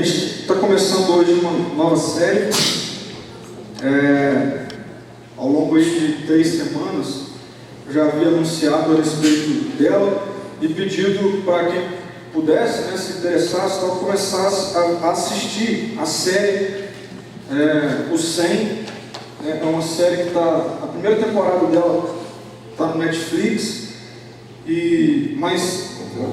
gente está começando hoje uma nova série. Ao longo de 3 semanas, eu já havia anunciado a respeito dela e pedido para quem pudesse, né, se interessasse, tal, começasse a assistir a série O 100. É uma série que está, a primeira temporada dela está no Netflix, mas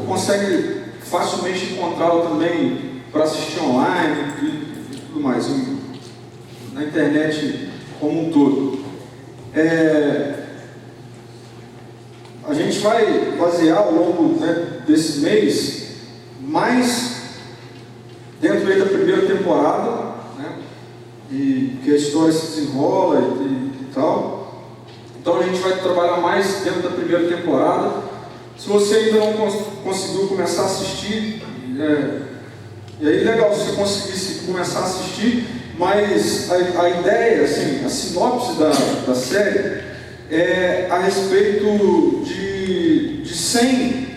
consegue facilmente encontrá-la também para assistir online e tudo mais, na internet como um todo. A gente vai basear ao longo, né, desse mês mais dentro aí da primeira temporada, né, e que a história se desenrola e tal. Então a gente vai trabalhar mais dentro da primeira temporada. Se você ainda não conseguiu começar a assistir, e aí legal se você conseguisse começar a assistir, mas a ideia, assim, a sinopse da série é a respeito de 100,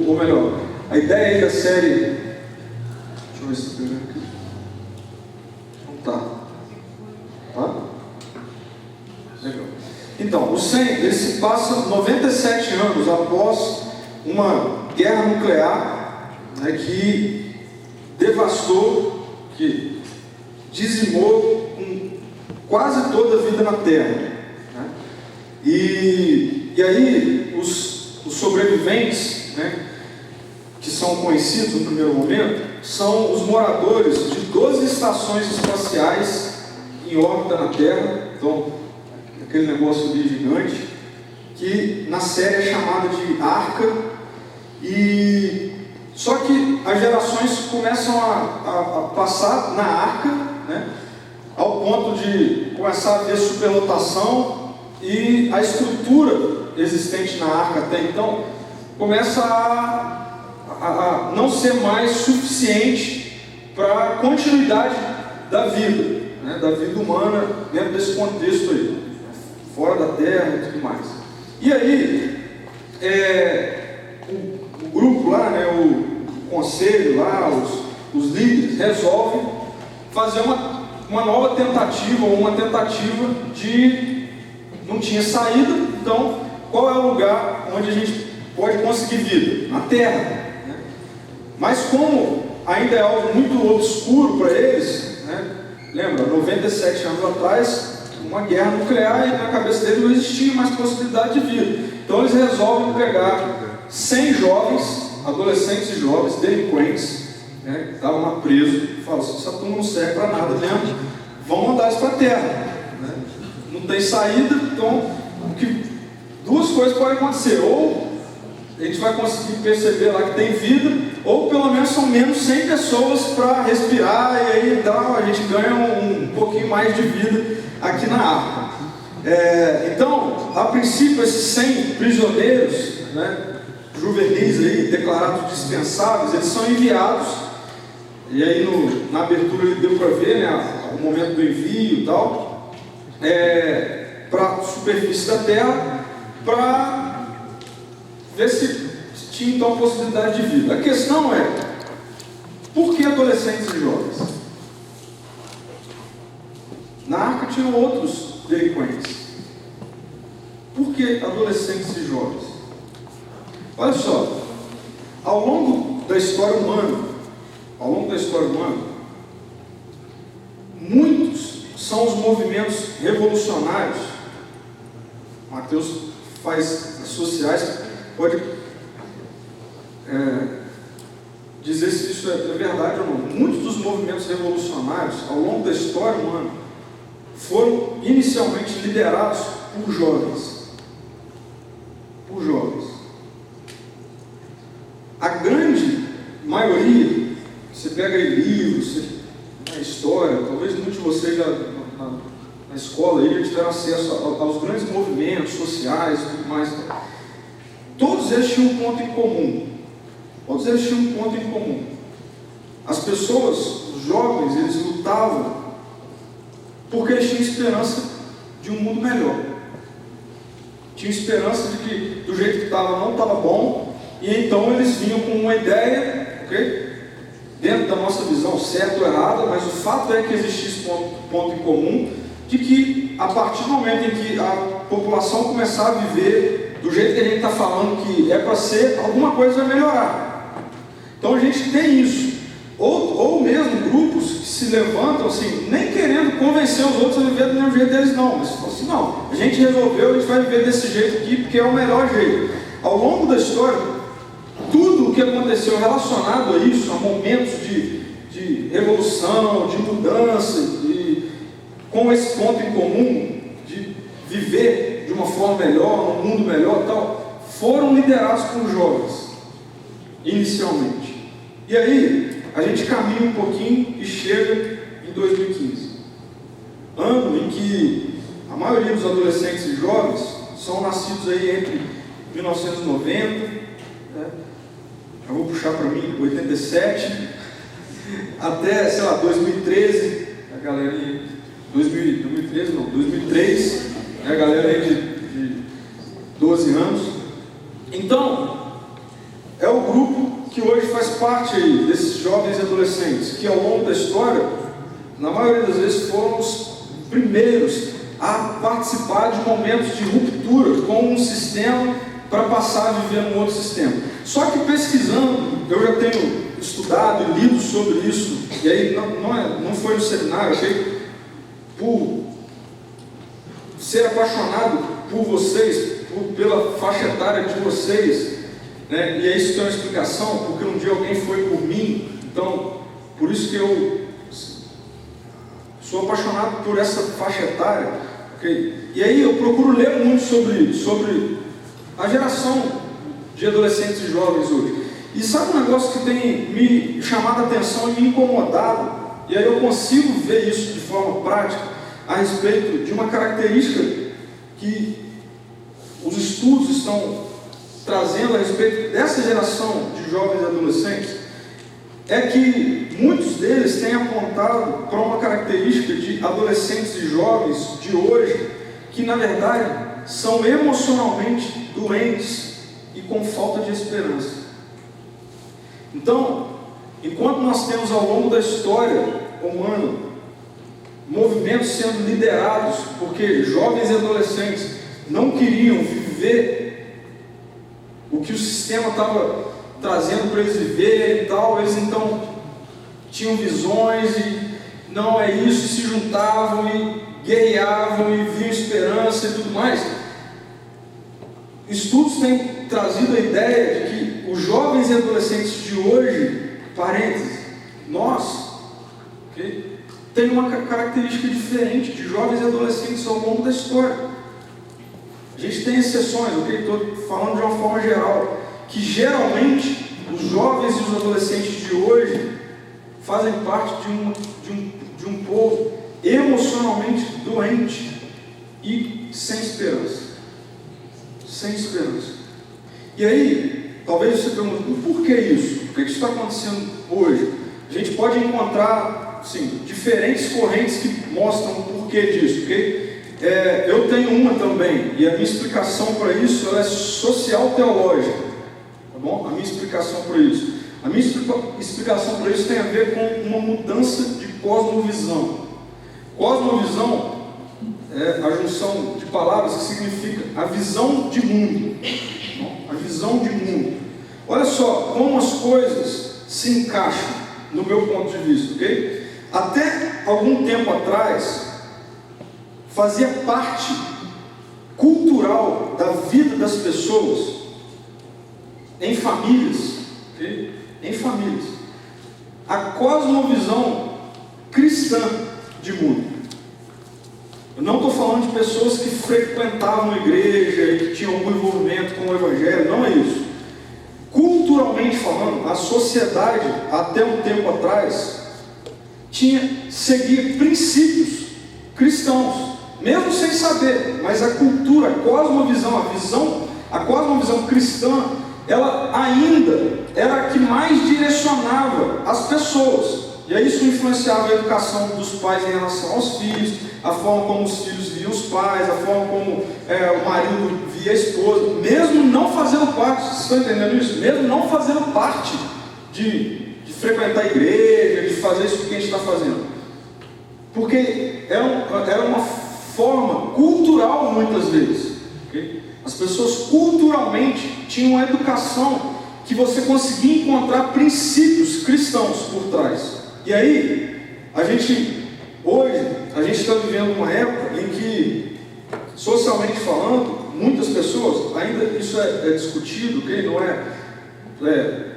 ou melhor, a ideia aí da série, deixa eu ver se eu pego aqui, tá? Legal. Então, o 100, ele se passa 97 anos após uma guerra nuclear, né, que devastou, que dizimou quase toda a vida na Terra, né? E aí os sobreviventes, né, que são conhecidos no primeiro momento, são os moradores de 12 estações espaciais em órbita na Terra. Então, aquele negócio ali gigante, que na série é chamada de Arca. E só que as gerações começam a passar na Arca, né, ao ponto de começar a haver superlotação, e a estrutura existente na Arca até então começa a não ser mais suficiente para a continuidade da vida, né, da vida humana dentro desse contexto aí, fora da Terra e tudo mais. E aí, o grupo lá, né, o conselho lá, os líderes resolvem fazer uma nova tentativa, ou uma tentativa de... não tinha saída, então qual é o lugar onde a gente pode conseguir vida? Na Terra, né? Mas como ainda é algo muito obscuro para eles, né? Lembra, 97 anos atrás, uma guerra nuclear, e na cabeça deles não existia mais possibilidade de vida. Então eles resolvem pegar 100 jovens, adolescentes e jovens, delinquentes, né, que estavam lá presos, e falam assim: essa turma não serve para nada mesmo, vão mandar isso para a Terra, né? Não tem saída, então duas coisas podem acontecer: ou a gente vai conseguir perceber lá que tem vida, ou pelo menos são menos 100 pessoas para respirar, e aí a gente ganha um pouquinho mais de vida aqui na Arca. Então, a princípio, esses 100 prisioneiros, né, juvenis aí, declarados dispensáveis, eles são enviados, e aí na abertura ele deu para ver, né, o momento do envio e tal, para a superfície da Terra, para ver se tinha então a possibilidade de vida. A questão é: por que adolescentes e jovens? Na Arca tinham outros delinquentes. Por que adolescentes e jovens? Olha só, ao longo da história humana, muitos são os movimentos revolucionários. Mateus faz as sociais, pode dizer se isso é verdade ou não. Muitos dos movimentos revolucionários ao longo da história humana foram inicialmente liderados por jovens. A grande maioria, você pega aí livros, na história, talvez muitos de vocês já na escola aí já tiveram acesso aos grandes movimentos sociais e tudo mais. Todos eles tinham um ponto em comum. As pessoas, os jovens, eles lutavam porque eles tinham esperança de um mundo melhor. Tinham esperança de que do jeito que estava não estava bom, e então eles vinham com uma ideia, ok? dentro da nossa visão, certa ou errada, mas o fato é que existia esse ponto em comum, de que a partir do momento em que a população começar a viver do jeito que a gente está falando que é para ser, alguma coisa vai melhorar. Então a gente tem isso. Ou mesmo grupos que se levantam assim, nem querendo convencer os outros a viver do mesmo jeito deles, não. Mas falam assim, não, a gente resolveu, a gente vai viver desse jeito aqui porque é o melhor jeito. Ao longo da história, tudo o que aconteceu relacionado a isso, a momentos de revolução, de mudança, com esse ponto em comum, de viver de uma forma melhor, num mundo melhor, tal, foram liderados por jovens, inicialmente. E aí, a gente caminha um pouquinho e chega em 2015, ano em que a maioria dos adolescentes e jovens são nascidos aí entre 1990, né? Eu vou puxar para mim, 87, até, sei lá, 2013, a galerinha, 2013 não, 2003, a galera aí de 12 anos. Então, é o grupo que hoje faz parte aí desses jovens e adolescentes, que ao longo da história, na maioria das vezes, foram os primeiros a participar de momentos de ruptura com um sistema para passar a viver num outro sistema. Só que pesquisando, eu já tenho estudado e lido sobre isso, e aí não foi no seminário, achei por ser apaixonado por vocês, pela faixa etária de vocês, né? E isso tem uma explicação, porque um dia alguém foi por mim, então, por isso que eu sou apaixonado por essa faixa etária, okay? E aí eu procuro ler muito sobre a geração de adolescentes e jovens hoje. E sabe um negócio que tem me chamado a atenção e me incomodado? E aí eu consigo ver isso de forma prática a respeito de uma característica que os estudos estão trazendo a respeito dessa geração de jovens e adolescentes, é que muitos deles têm apontado para uma característica de adolescentes e jovens de hoje, que na verdade são emocionalmente doentes e com falta de esperança. Então, enquanto nós temos ao longo da história humana movimentos sendo liderados porque jovens e adolescentes não queriam viver o que o sistema estava trazendo para eles viverem e tal, eles então tinham visões e não é isso, se juntavam e guerreavam e viam esperança e tudo mais. Estudos têm trazido a ideia de que os jovens e adolescentes de hoje, parênteses, nós, okay, tem uma característica diferente de jovens e adolescentes ao longo da história. A gente tem exceções, ok? Estou falando de uma forma geral, que geralmente os jovens e os adolescentes de hoje fazem parte de um povo emocionalmente doente e sem esperança. Sem esperança. E aí, talvez você pergunte, por que isso? Por que isso está acontecendo hoje? A gente pode encontrar, sim, diferentes correntes que mostram o porquê disso, ok? Eu tenho uma também, e a minha explicação para isso ela é social-teológica, tá bom? A minha explicação para isso. A minha explicação para isso tem a ver com uma mudança de cosmovisão. Cosmovisão é a junção de palavras que significa a visão de mundo. A visão de mundo. Olha só como as coisas se encaixam no meu ponto de vista, ok? Até algum tempo atrás, fazia parte cultural da vida das pessoas, em famílias, okay? Em famílias, a cosmovisão cristã de mundo. Eu não estou falando de pessoas que frequentavam a igreja e que tinham algum envolvimento com o evangelho, não é isso. Culturalmente falando, a sociedade, até um tempo atrás, seguia princípios cristãos, mesmo sem saber, mas a cultura, a cosmovisão, a cosmovisão cristã, ela ainda era a que mais direcionava as pessoas. E aí isso influenciava a educação dos pais em relação aos filhos, a forma como os filhos viam os pais, a forma como o marido via a esposa, mesmo não fazendo parte, vocês estão entendendo isso? Mesmo não fazendo parte de frequentar a igreja, de fazer isso que a gente está fazendo. Porque era uma forma cultural muitas vezes. Okay? As pessoas culturalmente tinham uma educação que você conseguia encontrar princípios cristãos por trás. E aí, hoje, a gente está vivendo uma época em que, socialmente falando, muitas pessoas, ainda isso é discutido, okay? Não é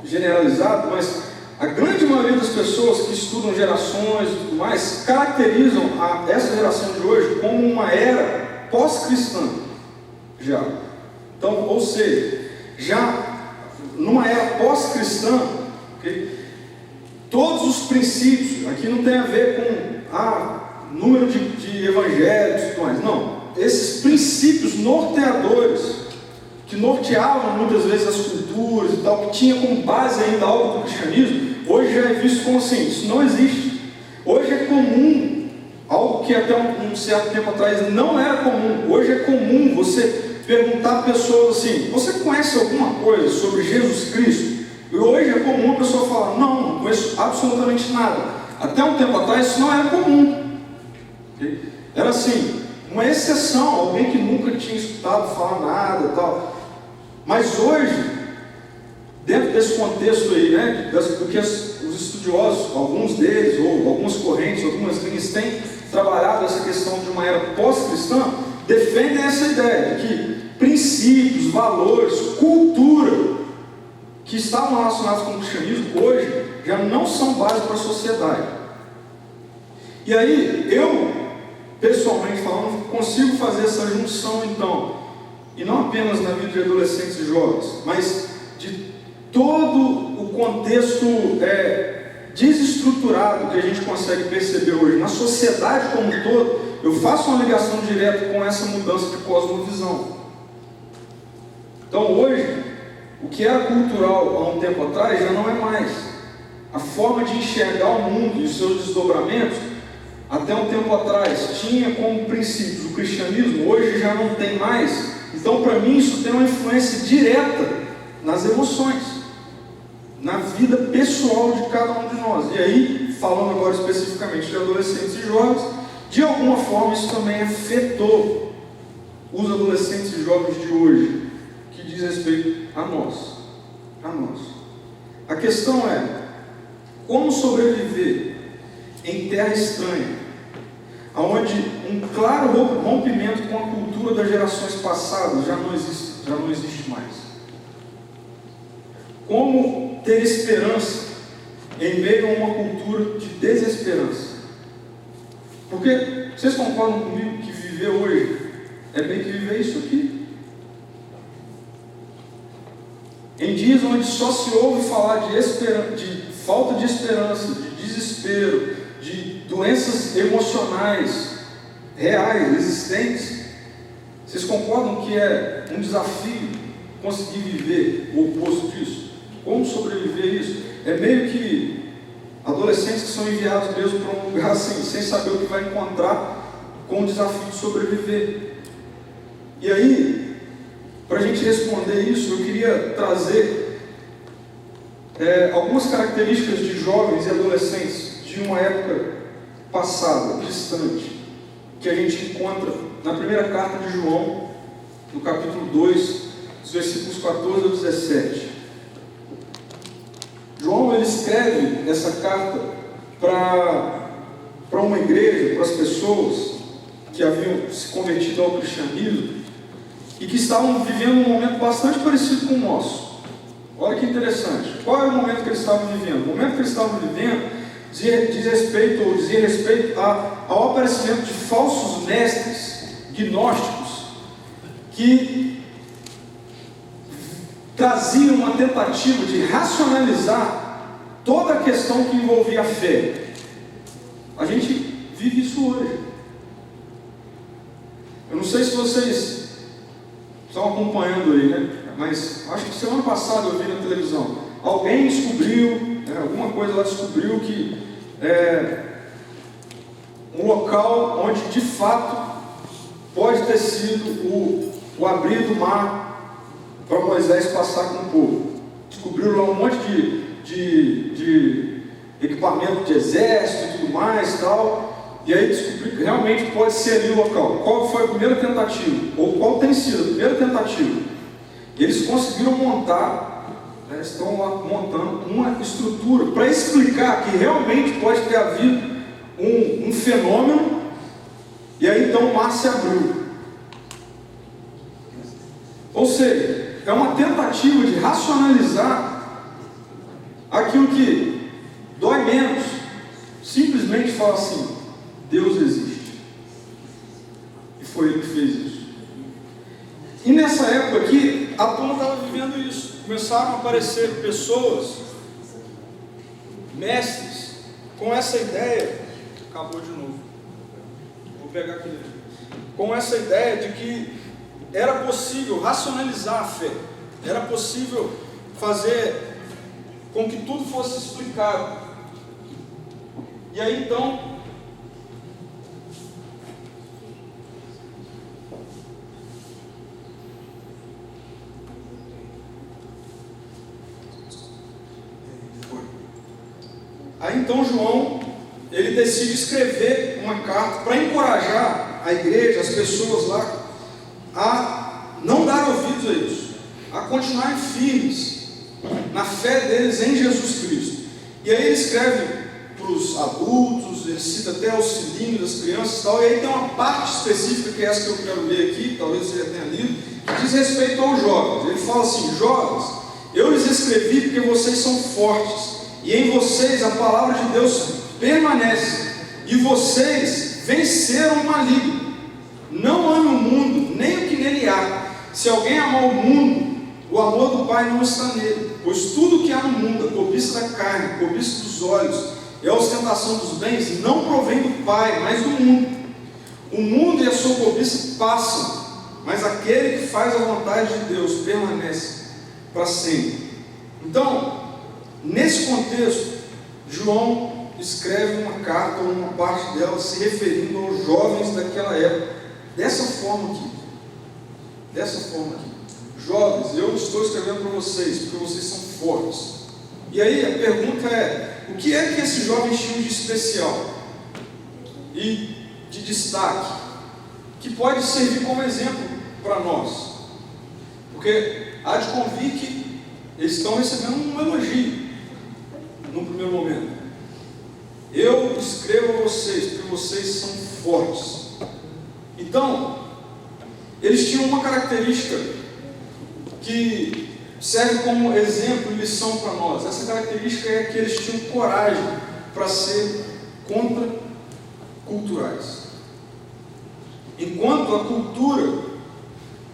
generalizado, mas a grande maioria das pessoas que estudam gerações e tudo mais, caracterizam essa geração de hoje como uma era pós-cristã, já. Então, ou seja, já numa era pós-cristã, okay? Todos os princípios, aqui não tem a ver com número de evangelhos e tudo mais, não. Esses princípios norteadores, que norteavam muitas vezes as culturas e tal, que tinha como base ainda algo do cristianismo, hoje já é visto como assim, isso não existe. Hoje é comum, algo que até um certo tempo atrás não era comum, hoje é comum você perguntar a pessoas assim, você conhece alguma coisa sobre Jesus Cristo? E hoje é comum a pessoa falar, não conheço absolutamente nada. Até um tempo atrás isso não era comum. Okay? Era assim, uma exceção, alguém que nunca tinha escutado falar nada e tal. Mas hoje, dentro desse contexto aí, né, do que os estudiosos, alguns deles, ou algumas correntes, algumas linhas, têm trabalhado essa questão de uma era pós-cristã, defendem essa ideia de que princípios, valores, cultura, que estavam relacionados com o cristianismo, hoje, já não são base para a sociedade. E aí, eu, pessoalmente falando, consigo fazer essa junção, então, e não apenas na vida de adolescentes e jovens, mas de todo o contexto desestruturado que a gente consegue perceber hoje, na sociedade como um todo, eu faço uma ligação direta com essa mudança de cosmovisão. Então hoje, o que era cultural há um tempo atrás já não é mais. A forma de enxergar o mundo e os seus desdobramentos, até um tempo atrás, tinha como princípios o cristianismo, hoje já não tem mais. Então, para mim, isso tem uma influência direta nas emoções, na vida pessoal de cada um de nós. E aí, falando agora especificamente de adolescentes e jovens, de alguma forma isso também afetou os adolescentes e jovens de hoje, que diz respeito a nós. A questão é, como sobreviver em terra estranha, onde um claro rompimento com a cultura das gerações passadas já não existe mais. Como ter esperança em meio a uma cultura de desesperança? Porque vocês concordam comigo que viver hoje é bem que viver isso aqui? Em dias onde só se ouve falar de falta de esperança, de desespero, de doenças emocionais reais, existentes, vocês concordam que é um desafio conseguir viver o oposto disso? Como sobreviver isso? É meio que adolescentes que são enviados mesmo para um lugar assim, sem saber o que vai encontrar, com o desafio de sobreviver. E aí, para a gente responder isso, eu queria trazer algumas características de jovens e adolescentes de uma época passada, distante, que a gente encontra na primeira carta de João, no capítulo 2, dos versículos 14 a 17. João, ele escreve essa carta para uma igreja, para as pessoas que haviam se convertido ao cristianismo e que estavam vivendo um momento bastante parecido com o nosso. Olha que interessante. Qual era o momento que eles estavam vivendo? O momento que eles estavam vivendo dizia respeito ao aparecimento de falsos mestres gnósticos que traziam uma tentativa de racionalizar toda a questão que envolvia a fé. A gente vive isso hoje. Eu não sei se vocês estão acompanhando aí, né? Mas acho que semana passada eu vi na televisão. Alguém descobriu, alguma coisa lá descobriu que um local onde de fato pode ter sido o abrir do mar para Moisés passar com o povo. Descobriram lá um monte de equipamento de exército e tudo mais, tal, e aí descobri que realmente pode ser ali o local. Qual foi a primeira tentativa? Ou qual tem sido a primeira tentativa? Eles conseguiram montar, estão lá montando uma estrutura para explicar que realmente pode ter havido um fenômeno, e aí então o mar se abriu. Ou seja, é uma tentativa de racionalizar aquilo que dói menos. Simplesmente fala assim: Deus existe. E foi Ele que fez isso. E nessa época aqui, a turma estava vivendo isso. Começaram a aparecer pessoas, mestres, com essa ideia. Acabou de novo. Vou pegar aqui. Com essa ideia de que era possível racionalizar a fé. Era possível fazer com que tudo fosse explicado. E aí então, João, ele decide escrever uma carta para encorajar a igreja, as pessoas lá, a não dar ouvidos a isso, a continuarem firmes na fé deles em Jesus Cristo. E aí ele escreve para os adultos, ele cita até os filhinhos das crianças e tal, e aí tem uma parte específica, que é essa que eu quero ler aqui, talvez você já tenha lido, que diz respeito aos jovens. Ele fala assim: jovens, eu lhes escrevi porque vocês são fortes, e em vocês a palavra de Deus permanece, e vocês venceram o maligno. Não ame o mundo, nem o que nele há. Se alguém amar o mundo, o amor do Pai não está nele. Pois tudo que há no mundo, a cobiça da carne, a cobiça dos olhos e a ostentação dos bens, não provém do Pai, mas do mundo. O mundo e a sua cobiça passam, mas aquele que faz a vontade de Deus permanece para sempre. Então, nesse contexto, João escreve uma carta, ou uma parte dela, se referindo aos jovens daquela época, dessa forma aqui. Jovens, eu estou escrevendo para vocês, porque vocês são fortes. E aí a pergunta é: o que é que esses jovens tinham de especial e de destaque, que pode servir como exemplo para nós? Porque há de convir que eles estão recebendo um elogio no primeiro momento. Eu escrevo a vocês, porque vocês são fortes. Então, eles tinham uma característica que serve como exemplo e lição para nós. Essa característica é que eles tinham coragem para ser contraculturais. Enquanto a cultura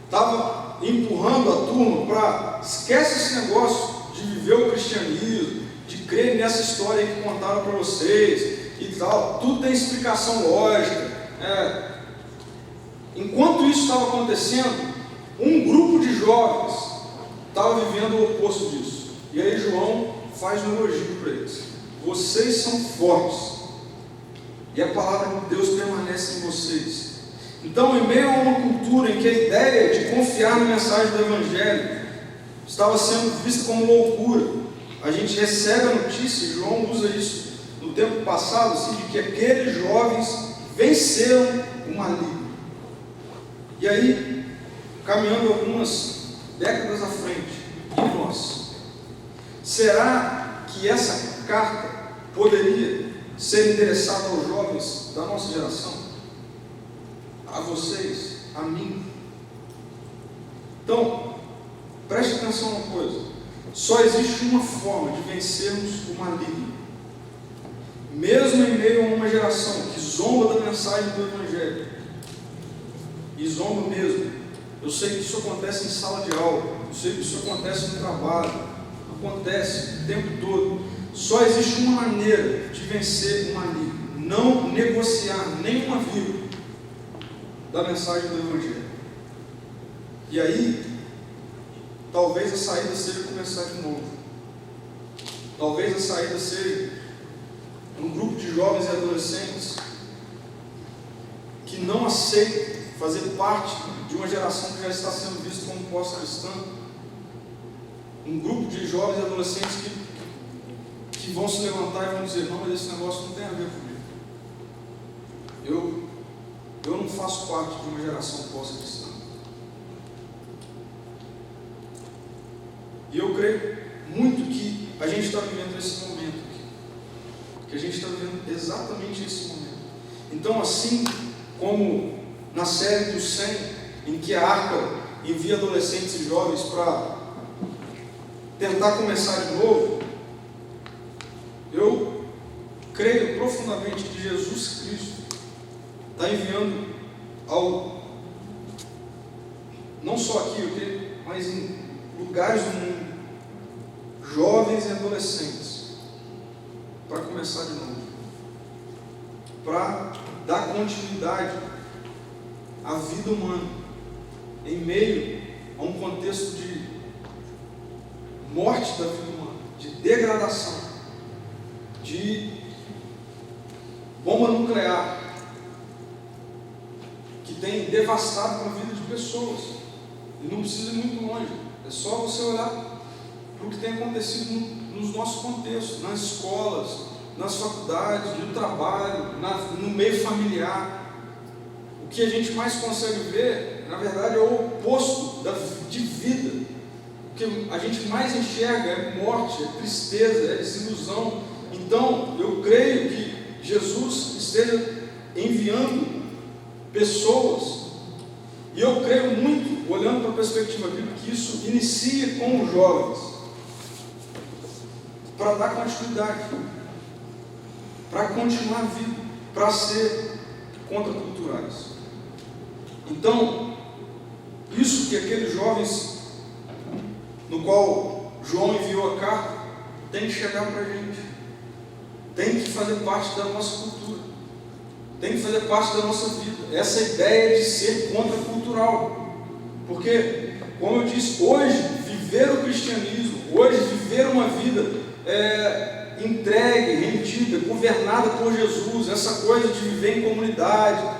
estava empurrando a turma para esquece esse negócio de viver o cristianismo, de crer nessa história que contaram para vocês e tal, tudo tem explicação lógica. Enquanto isso estava acontecendo, um grupo de jovens estava vivendo o oposto disso. E aí João faz um elogio para eles: vocês são fortes, e a palavra de Deus permanece em vocês. Então, em meio a uma cultura em que a ideia de confiar na mensagem do Evangelho estava sendo vista como loucura, a gente recebe a notícia, e João usa isso no tempo passado, assim, de que aqueles jovens venceram o maligno. E aí, caminhando algumas décadas à frente, e nós? Será que essa carta poderia ser endereçada aos jovens da nossa geração? A vocês? A mim? Então, preste atenção uma coisa: só existe uma forma de vencermos o maligno. Mesmo em meio a uma geração que zomba da mensagem do Evangelho, e zomba mesmo. Eu sei que isso acontece em sala de aula, eu sei que isso acontece no trabalho, acontece o tempo todo. Só existe uma maneira de vencer o maligno: não negociar nenhuma vírgula da mensagem do Evangelho. E aí, talvez a saída seja começar de novo. Talvez a saída seja um grupo de jovens e adolescentes que não aceitam fazer parte de uma geração que já está sendo vista como pós-cristã. Um grupo de jovens e adolescentes que que vão se levantar e vão dizer: não, mas esse negócio não tem a ver comigo. Eu não faço parte de uma geração pós-cristã. E eu creio muito que a gente está vivendo esse momento aqui. Que a gente está vivendo exatamente esse momento. Então, assim como na série do 100, em que a Arca envia adolescentes e jovens para tentar começar de novo, eu creio profundamente que Jesus Cristo está enviando não só aqui, mas em lugares do mundo, jovens e adolescentes, para começar de novo, para dar continuidade à vida humana, em meio a um contexto de morte da vida humana, de degradação, de bomba nuclear, que tem devastado a vida de pessoas. E não precisa ir muito longe, é só você olhar para o que tem acontecido nos nossos contextos, nas escolas, nas faculdades, no trabalho, no meio familiar. O que a gente mais consegue ver, na verdade, é o oposto de vida. O que a gente mais enxerga é morte, é tristeza, é desilusão. Então, eu creio que Jesus esteja enviando pessoas, e eu creio muito, olhando para a perspectiva bíblica, que isso inicia com os jovens, para dar continuidade, para continuar vivo, para ser contraculturais. Então, isso que aqueles jovens, no qual João enviou a carta, tem que chegar para a gente, tem que fazer parte da nossa cultura, tem que fazer parte da nossa vida, essa ideia de ser contracultural, porque, como eu disse, hoje, viver o cristianismo, hoje, viver uma vida entregue, rendida, governada por Jesus, essa coisa de viver em comunidade.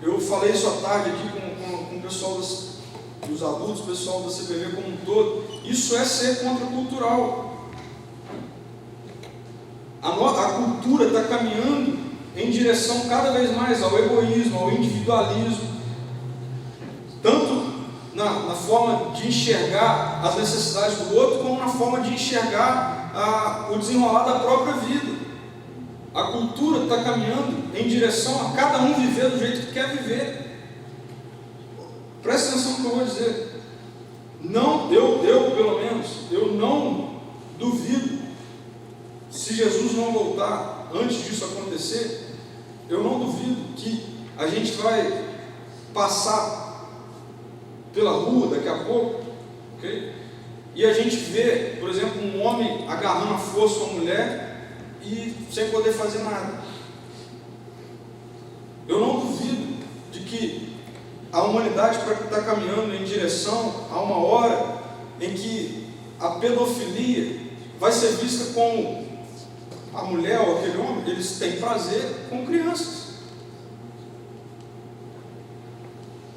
Eu falei isso à tarde aqui com o pessoal dos adultos, o pessoal da CPV como um todo. Isso é ser contracultural. A cultura está caminhando em direção cada vez mais ao egoísmo, ao individualismo, tanto na forma de enxergar as necessidades do outro, como na forma de enxergar o desenrolar da própria vida. A cultura está caminhando em direção a cada um viver do jeito que quer viver. Presta atenção no que eu vou dizer. Não, eu pelo menos, eu não duvido, se Jesus não voltar antes disso acontecer, eu não duvido que a gente vai passar pela rua daqui a pouco, ok? E a gente vê, por exemplo, um homem agarrando a força uma mulher e sem poder fazer nada. Eu não duvido de que a humanidade está caminhando em direção a uma hora em que a pedofilia vai ser vista como a mulher ou aquele homem, eles têm prazer com crianças.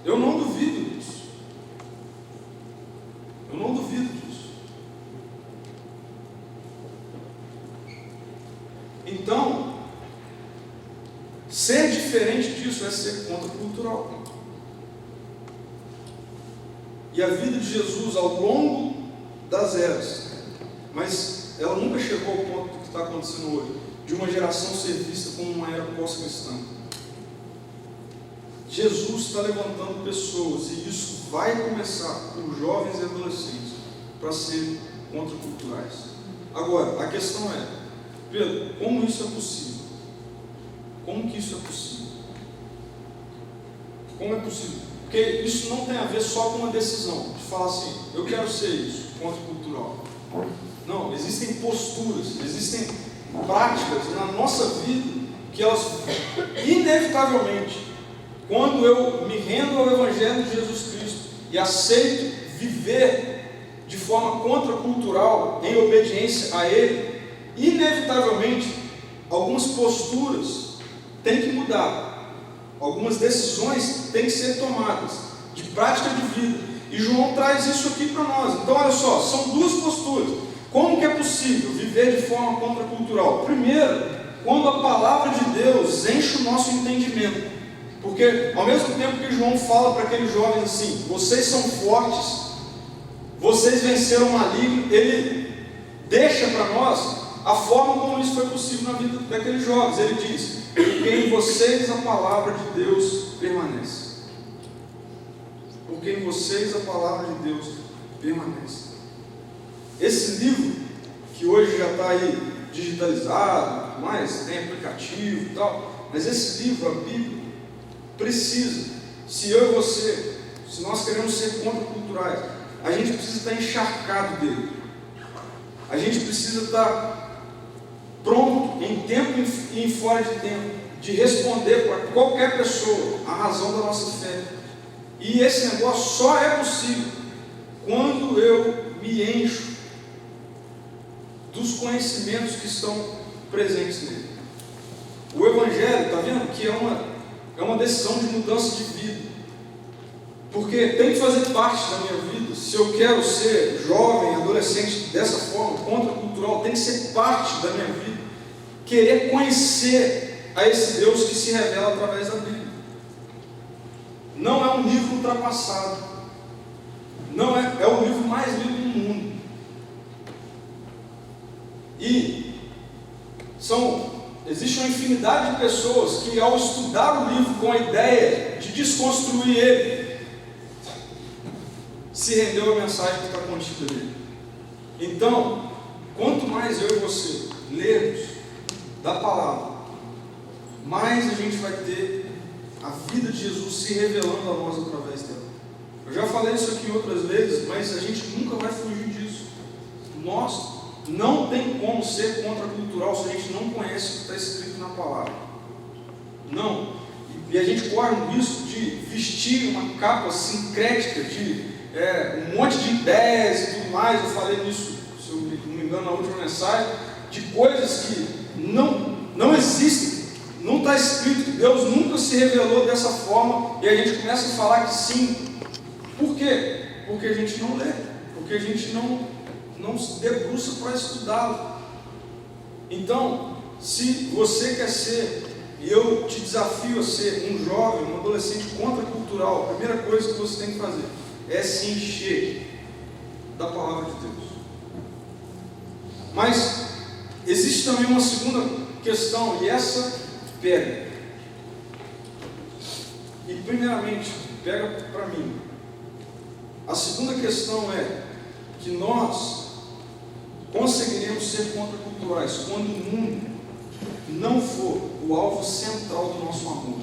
Eu não duvido disso. Eu não duvido disso. Então, ser diferente disso é ser contracultural. E a vida de Jesus ao longo das eras, mas ela nunca chegou ao ponto do que está acontecendo hoje, de uma geração ser vista como uma era pós-cristã. Jesus está levantando pessoas, e isso vai começar por jovens e adolescentes, para serem contraculturais. Agora, a questão é: Pedro, como isso é possível? Como que isso é possível? Como é possível? Porque isso não tem a ver só com uma decisão, de falar assim, eu quero ser isso, contracultural. Não, existem posturas, existem práticas na nossa vida, que elas, inevitavelmente, quando eu me rendo ao Evangelho de Jesus Cristo, e aceito viver de forma contracultural, em obediência a Ele, inevitavelmente, algumas posturas têm que mudar. Algumas decisões têm que ser tomadas, de prática de vida. E João traz isso aqui para nós. Então, olha só, são duas posturas. Como que é possível viver de forma contracultural? Primeiro, quando a palavra de Deus enche o nosso entendimento. Porque ao mesmo tempo que João fala para aqueles jovens assim, vocês são fortes, vocês venceram o maligno, ele deixa para nós a forma como isso foi possível na vida daqueles jovens. Ele diz, porque em vocês a palavra de Deus permanece. Porque em vocês a palavra de Deus permanece. Esse livro, que hoje já está aí digitalizado, mas tem aplicativo e tal, mas esse livro, a Bíblia, precisa, se eu e você, se nós queremos ser contraculturais, a gente precisa estar encharcado dele. A gente precisa estar pronto, em tempo e em fora de tempo, de responder para qualquer pessoa a razão da nossa fé. E esse negócio só é possível quando eu me encho dos conhecimentos que estão presentes nele. O Evangelho, está vendo? Que é uma decisão de mudança de vida. Porque tem que fazer parte da minha vida. Se eu quero ser jovem, adolescente dessa forma, contracultural, tem que ser parte da minha vida. Querer conhecer a esse Deus que se revela através da Bíblia. Não é um livro ultrapassado. Não é o livro mais lido do mundo. E existe uma infinidade de pessoas que, ao estudar o livro com a ideia de desconstruir ele, se rendeu à mensagem que está contida nele. Então, quanto mais eu e você lermos da palavra, mais a gente vai ter a vida de Jesus se revelando a nós através dela. Eu já falei isso aqui outras vezes, mas a gente nunca vai fugir disso. Nós não tem como ser contracultural se a gente não conhece o que está escrito na palavra. Não. E a gente corre o risco de vestir uma capa sincrética de um monte de ideias e tudo mais. Eu falei nisso, se eu não me engano, na última mensagem, de coisas que não existem. Não está escrito, que Deus nunca se revelou dessa forma, e a gente começa a falar que sim. Por quê? Porque a gente não lê, porque a gente não se debruça para estudá-lo. Então, se você quer ser, e eu te desafio a ser um jovem, um adolescente contracultural, a primeira coisa que você tem que fazer é se encher da palavra de Deus. Mas existe também uma segunda questão, e essa pega. E primeiramente, pega para mim. A segunda questão é que nós conseguiremos ser contraculturais quando o mundo não for o alvo central do nosso amor.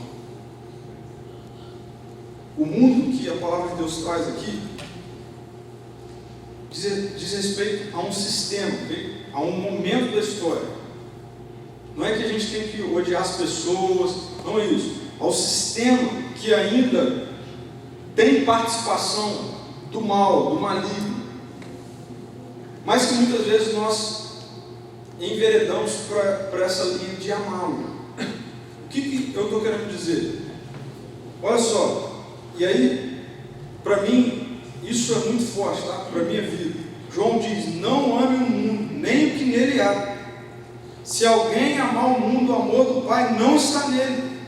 O mundo que a palavra de Deus traz aqui diz respeito a um sistema, a um momento da história. Não é que a gente tem que odiar as pessoas, não é isso. Ao sistema que ainda tem participação do mal, do maligno, mas que muitas vezes nós enveredamos para essa linha de amá-lo. O que eu estou querendo dizer? Olha só, e aí, para mim, isso é muito forte, tá? Para a minha vida. João diz, não ame o mundo, nem o que nele há. Se alguém amar o mundo, o amor do Pai não está nele.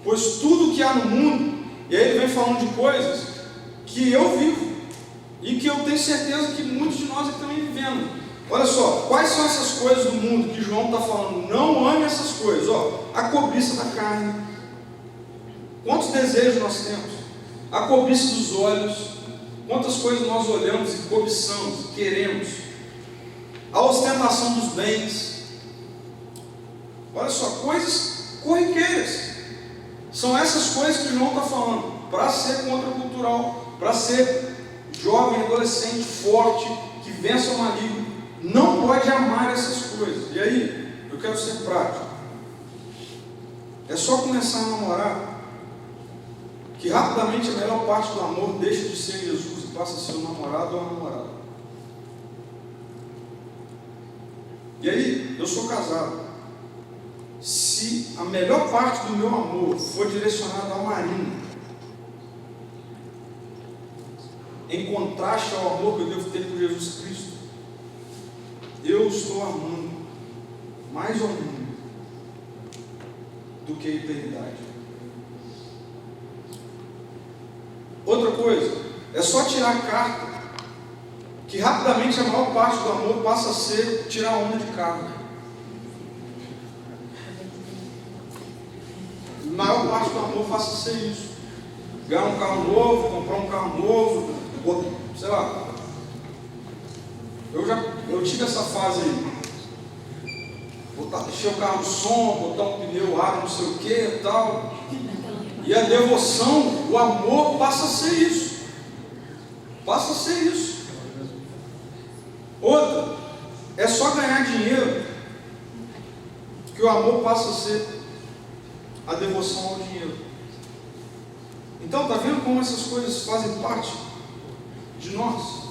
Pois tudo que há no mundo, e aí ele vem falando de coisas que eu vivo, e que eu tenho certeza que muitos de nós aqui também vivendo. Olha só, quais são essas coisas do mundo que João está falando? Não ame essas coisas. A cobiça da carne. Quantos desejos nós temos? A cobiça dos olhos. Quantas coisas nós olhamos e cobiçamos, queremos. A ostentação dos bens. Olha só, coisas corriqueiras. São essas coisas que João está falando. Para ser contracultural, para ser jovem, adolescente, forte, que vença o maligno, não pode amar essas coisas. E aí, eu quero ser prático. É só começar a namorar, que rapidamente a melhor parte do amor deixa de ser Jesus e passa a ser o namorado ou a namorada. E aí, eu sou casado. Se a melhor parte do meu amor for direcionada à Marina, em contraste ao amor que eu devo ter por Jesus Cristo, eu estou amando mais ao mundo do que a eternidade. Outra coisa, é só tirar a carta, que rapidamente a maior parte do amor passa a ser tirar a onda de carro. A maior parte do amor passa a ser isso. Ganhar um carro novo, comprar um carro novo, ou, sei lá. Eu tive essa fase aí. Encher o carro no som, botar um pneu, ar, não sei o que e tal. E a devoção, o amor passa a ser isso. Passa a ser isso. Outra, é só ganhar dinheiro que o amor passa a ser a devoção ao dinheiro. Então, está vendo como essas coisas fazem parte de nós?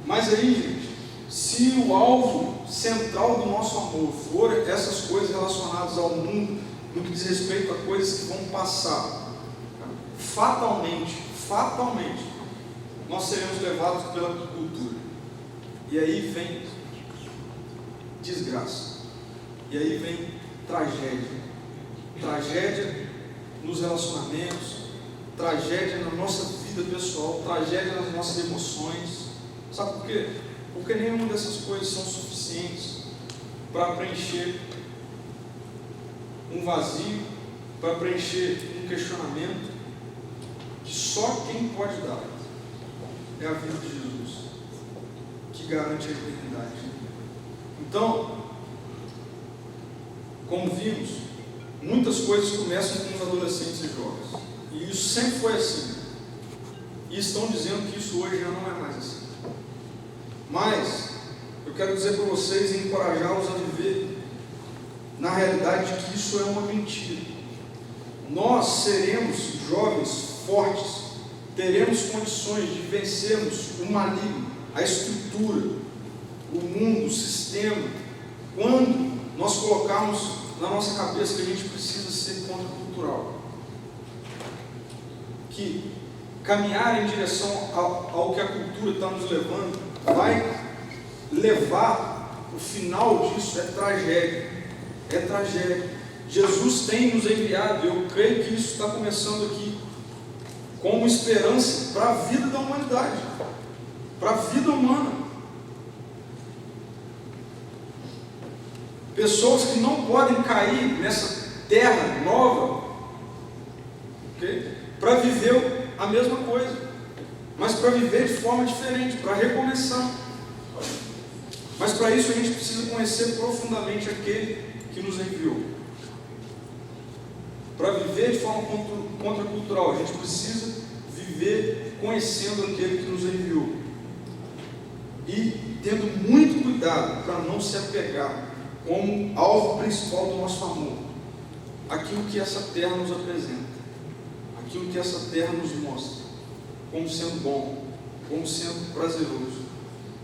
Mas aí, gente, se o alvo central do nosso amor for essas coisas relacionadas ao mundo, no que diz respeito a coisas que vão passar, fatalmente, nós seremos levados pela cultura. E aí vem desgraça. E aí vem tragédia. Tragédia nos relacionamentos, tragédia na nossa vida pessoal, tragédia nas nossas emoções. Sabe por quê? Porque nenhuma dessas coisas são suficientes para preencher um vazio, para preencher um questionamento que só quem pode dar é a vida de Jesus, que garante a eternidade. Então, como vimos, muitas coisas começam com os adolescentes e jovens, e isso sempre foi assim, e estão dizendo que isso hoje já não é mais assim. Mas eu quero dizer para vocês e encorajá-los a viver na realidade de que isso é uma mentira. Nós seremos jovens fortes, teremos condições de vencermos o maligno, a estrutura, o mundo, o sistema, quando nós colocarmos na nossa cabeça que a gente precisa ser contracultural, que caminhar em direção ao que a cultura está nos levando vai levar, o final disso é tragédia. É tragédia. Jesus tem nos enviado, eu creio que isso está começando aqui, como esperança para a vida da humanidade, para a vida humana. Pessoas que não podem cair nessa terra nova, okay? Para viver a mesma coisa, mas para viver de forma diferente, para recomeçar. Mas para isso a gente precisa conhecer profundamente aquele que nos enviou. Para viver de forma contracultural, a gente precisa viver conhecendo aquele que nos enviou e tendo muito cuidado para não se apegar como alvo principal do nosso amor aquilo que essa terra nos apresenta, aquilo que essa terra nos mostra como sendo bom, como sendo prazeroso.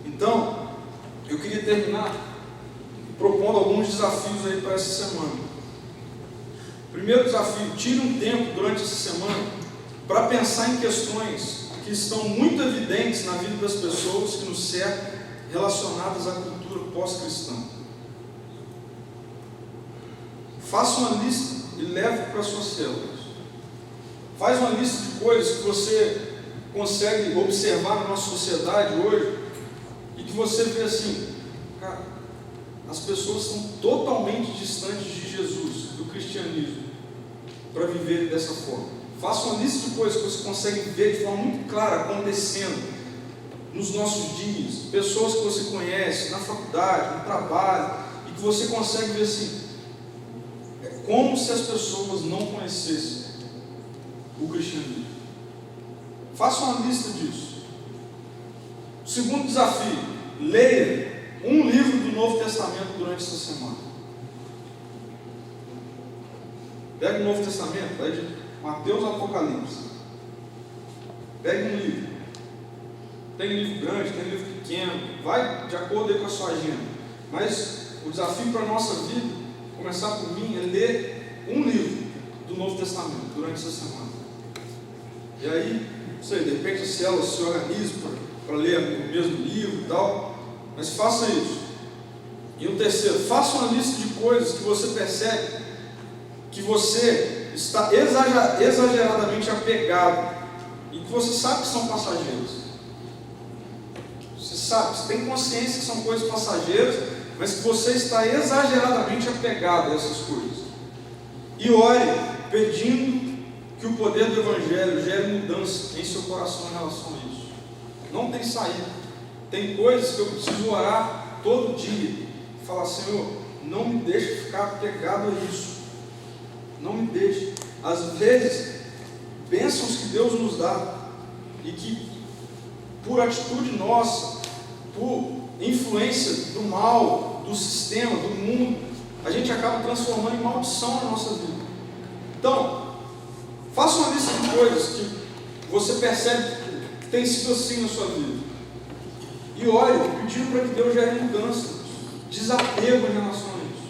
Então, eu queria terminar propondo alguns desafios aí para essa semana. Primeiro desafio: tire um tempo durante essa semana para pensar em questões que estão muito evidentes na vida das pessoas que nos cercam, relacionadas à cultura pós-cristã. Faça uma lista e leve para as suas células. Faz uma lista de coisas que você consegue observar na nossa sociedade hoje e que você vê assim, cara, as pessoas são totalmente distantes de Jesus, do cristianismo, para viver dessa forma. Faça uma lista de coisas que você consegue ver de forma muito clara acontecendo nos nossos dias, pessoas que você conhece na faculdade, no trabalho, e que você consegue ver assim, é como se as pessoas não conhecessem o cristianismo. Faça uma lista disso. O segundo desafio: leia um livro do Novo Testamento durante essa semana. Pega o Novo Testamento, vai de Mateus ao Apocalipse. Pega um livro. Tem livro grande, tem livro pequeno, vai de acordo aí com a sua agenda. Mas o desafio para a nossa vida, começar por mim, é ler um livro do Novo Testamento durante essa semana. E aí, não sei, de repente a célula se organiza para ler o mesmo livro e tal, mas faça isso. E o terceiro, faça uma lista de coisas que você percebe que você está exageradamente apegado e que você sabe que são passageiras. Você sabe, você tem consciência que são coisas passageiras, mas que você está exageradamente apegado a essas coisas. E ore pedindo que o poder do Evangelho gere mudança em seu coração em relação a isso. Não tem saída. Tem coisas que eu preciso orar todo dia. Falar, Senhor, não me deixe ficar apegado a isso. Não me deixe. Às vezes, bênçãos que Deus nos dá e que, por atitude nossa, por influência do mal, do sistema, do mundo, a gente acaba transformando em maldição na nossa vida. Então, faça uma lista de coisas que você percebe que tem sido assim na sua vida. E ore, pedindo para que Deus gere mudança, desapego em relação a isso.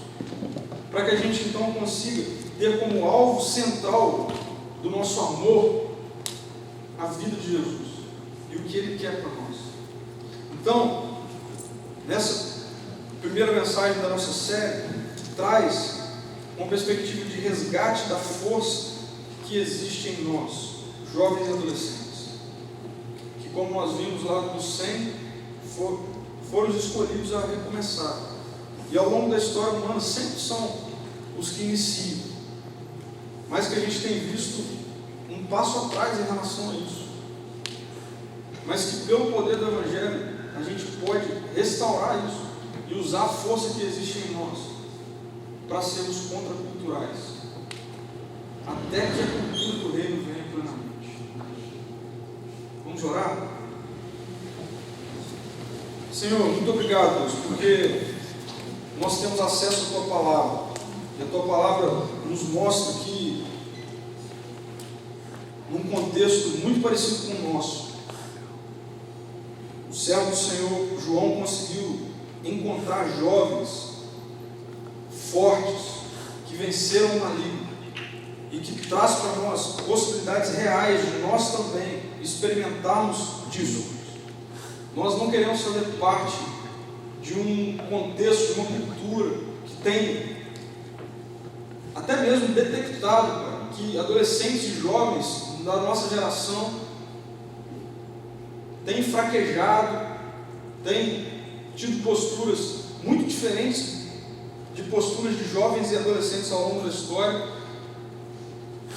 Para que a gente então consiga ter como alvo central do nosso amor a vida de Jesus e o que Ele quer para nós. Então, nessa primeira mensagem da nossa série, traz uma perspectiva de resgate da força que existe em nós, jovens e adolescentes, que, como nós vimos lá no 100, foram os escolhidos a recomeçar. E ao longo da história humana sempre são os que iniciam, mas que a gente tem visto um passo atrás em relação a isso, mas que pelo poder do Evangelho a gente pode restaurar isso e usar a força que existe em nós para sermos contraculturais, até que a cultura do reino venha plenamente. Vamos orar? Senhor, muito obrigado, Deus, porque nós temos acesso à Tua Palavra, e a Tua Palavra nos mostra que, num contexto muito parecido com o nosso, o servo do Senhor, João, conseguiu encontrar jovens fortes, que venceram o maligno, e que traz para nós possibilidades reais de nós também experimentarmos disso. Nós não queremos fazer parte de um contexto, de uma cultura que tem até mesmo detectado, cara, que adolescentes e jovens da nossa geração têm fraquejado, têm tido posturas muito diferentes de posturas de jovens e adolescentes ao longo da história.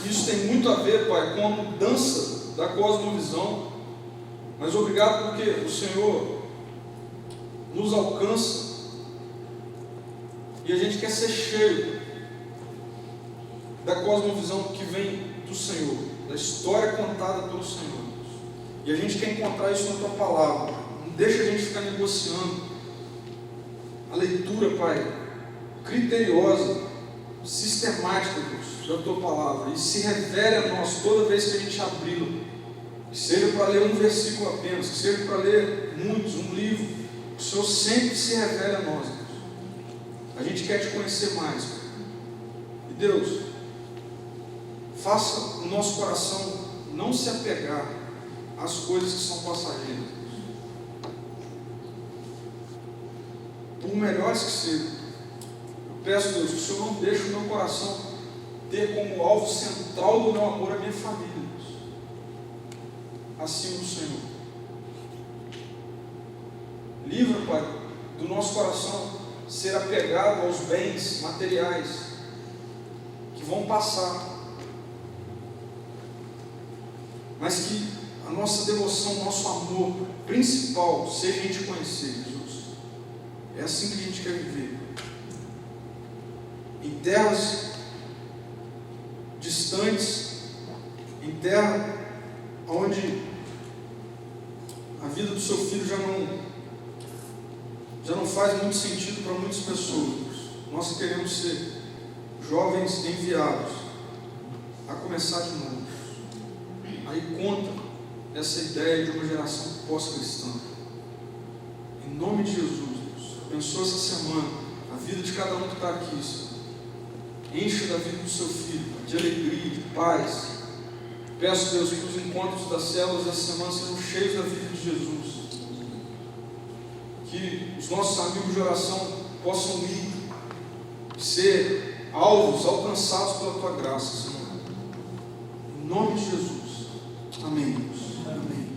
Isso tem muito a ver, Pai, com a mudança da cosmovisão. Mas obrigado porque o Senhor nos alcança e a gente quer ser cheio da cosmovisão que vem do Senhor, da história contada pelo Senhor. E a gente quer encontrar isso na Tua Palavra. Não deixa a gente ficar negociando a leitura, Pai, criteriosa, sistemática, Deus, da Tua Palavra, e se revele a nós toda vez que a gente abri-la. Que seja para ler um versículo apenas, que seja para ler muitos, um livro, o Senhor sempre se revela a nós, Deus. A gente quer Te conhecer mais, Pai. E Deus, faça o nosso coração não se apegar às coisas que são passageiras, Deus. Por melhores que sejam, eu peço, Deus, que o Senhor não deixe o meu coração ter como alvo central do meu amor a minha família, Deus. Assim o Senhor. Livra, Pai, do nosso coração ser apegado aos bens materiais que vão passar, mas que a nossa devoção, o nosso amor principal seja em Te conhecer, Jesus. É assim que a gente quer viver. Em terras distantes, em terra onde a vida do Seu Filho já não faz muito sentido para muitas pessoas. Nós queremos ser jovens enviados a começar de novo. Aí conta essa ideia de uma geração pós-cristã. Em nome de Jesus, Deus, abençoa essa semana a vida de cada um que está aqui, Senhor. Enche da vida do Seu Filho de alegria, de paz. Peço, Deus, que os encontros das células dessa semana sejam cheios da vida de Jesus. Que os nossos amigos de oração possam ir, ser alvos alcançados pela tua graça, Senhor. Em nome de Jesus. Amém, Deus. Amém.